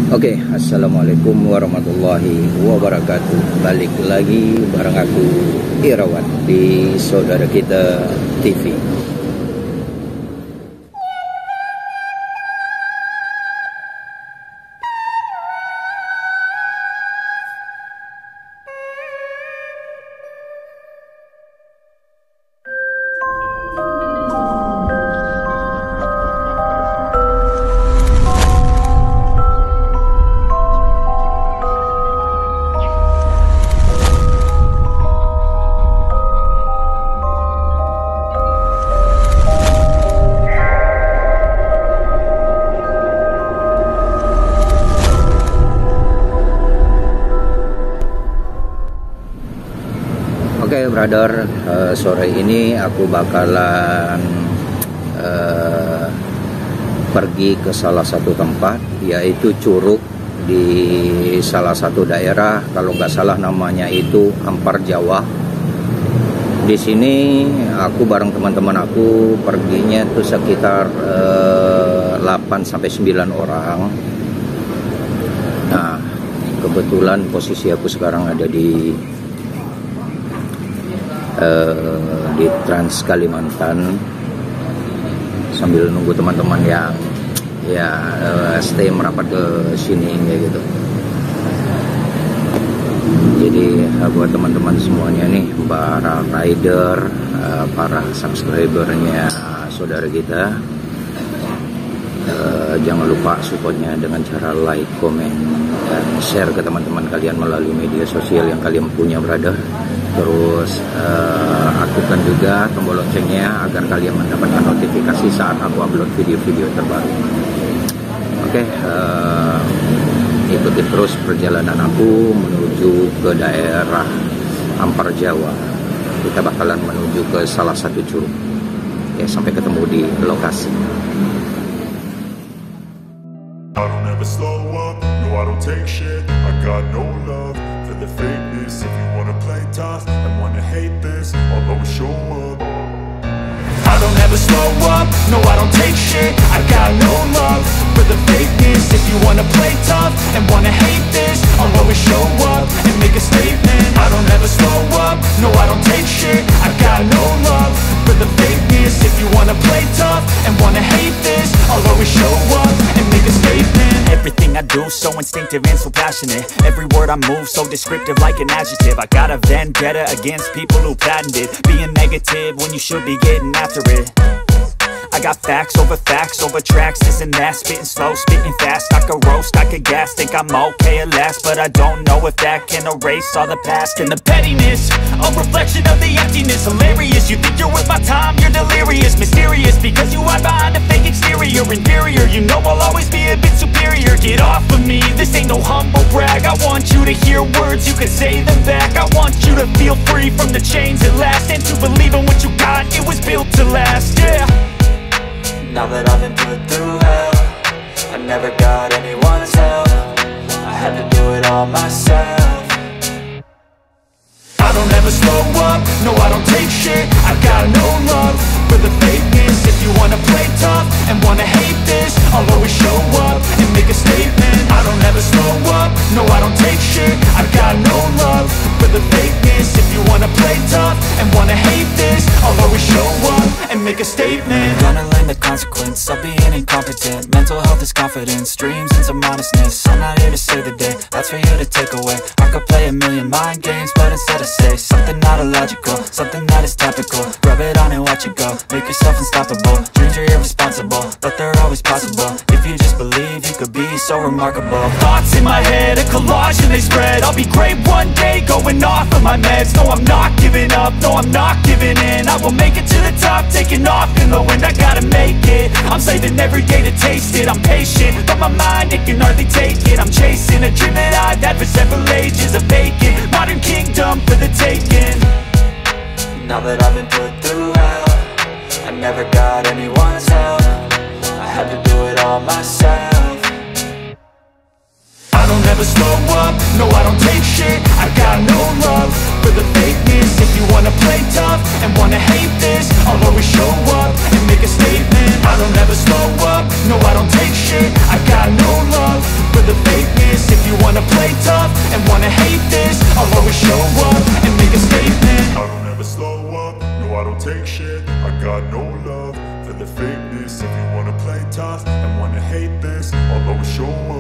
Oke, Assalamualaikum warahmatullahi wabarakatuh. Balik lagi bareng aku Irawan di Saudara Kita TV. Oke, brother, sore ini aku bakalan pergi ke salah satu tempat, yaitu Curug di salah satu daerah, kalau nggak salah namanya itu Ampar Jawa. Di sini aku bareng teman-teman aku perginya tuh sekitar 8-9 orang. Nah, kebetulan posisi aku sekarang ada di Trans Kalimantan sambil nunggu teman-teman yang stay merapat ke sini kayak gitu. Jadi buat teman-teman semuanya nih, para rider, para subscribernya saudara kita, jangan lupa supportnya dengan cara like, komen, dan share ke teman-teman kalian melalui media sosial yang kalian punya, brother. Terus aktifkan juga tombol loncengnya agar kalian mendapatkan notifikasi saat aku upload video-video terbaru. Oke, ikuti terus perjalanan aku menuju ke daerah Ampar Jawa. Kita bakalan menuju ke salah satu curug. Ya, sampai ketemu di lokasi. I don't ever slow up, no I don't take shit. I got no love for the fakeness. If you wanna play tough and wanna hate this, I'll always show up. I don't ever slow up, no I don't take shit. I got no love for the fakeness. If you wanna play tough and wanna hate this, I'll always show up and make a statement. I don't ever slow up, no I don't take shit. I got no love for the fakeness. If you wanna play tough and wanna hate this, I'll always show up and make a statement. Everything I do so instinctive and so passionate. Every word I move so descriptive like an adjective. I got a vendetta against people who patented being negative when you should be getting after it. I got facts over tracks, this and that. Spitting slow, spitting fast, I could roast, I could gas. Think I'm okay at last, but I don't know if that can erase all the past. And the pettiness, a reflection of the emptiness. Hilarious, you think you're worth my time, you're delirious. Mysterious, because you hide behind a fake exterior. Inferior, you know I'll always be a bit superior. Get off of me, this ain't no humble brag. I want you to hear words, you can say them back. I want you to feel free from the chains at last, and to believe in what you got, it was built to last, yeah. Now that I've been put through hell, I never got anyone's help. I had to do it all myself. I don't ever slow up, no I don't take shit. I got no love for the fakeness. If you wanna play tough and wanna hate this, I'll always show up and make a statement. I don't ever slow up, no I don't take shit. I got no love for the fakeness. If you wanna play tough and wanna hate this, I'll always show up and make a statement. Gonna learn the consequence of being incompetent. Mental health is confidence, dreams and some honestness. I'm not here to save the day, that's for you to take away. I could play a million mind games, but instead I say something not illogical, something that is topical. Rub it on and watch it go, make yourself unstoppable. Dreams are irresponsible, but they're always possible. If you just believe, you could be so remarkable. Thoughts in my head, a collage and they spread. I'll be great one day, going off of my meds. No, I'm not giving up, no, I'm not giving in. I will make it to the top, taking off in the wind. I gotta make it, I'm saving every day to taste it. I'm patient, but my mind, it can hardly take it. I'm chasing a dream that I've had for several ages. A vacant, modern kingdom for the taking. Now that I've been put through hell, I never got anyone's help. I had to do it all myself. I don't ever slow up, no I don't take shit. I got no love for the fakeness. If you wanna play tough and wanna hate this, I'll always show up and make a statement. I don't ever slow up, no I don't take shit. I got no love for the fakeness. show up and make a statement. I don't ever slow up, no I don't take shit. I got no love for the fakeness. If you wanna play tough and wanna hate this, I'll always show up.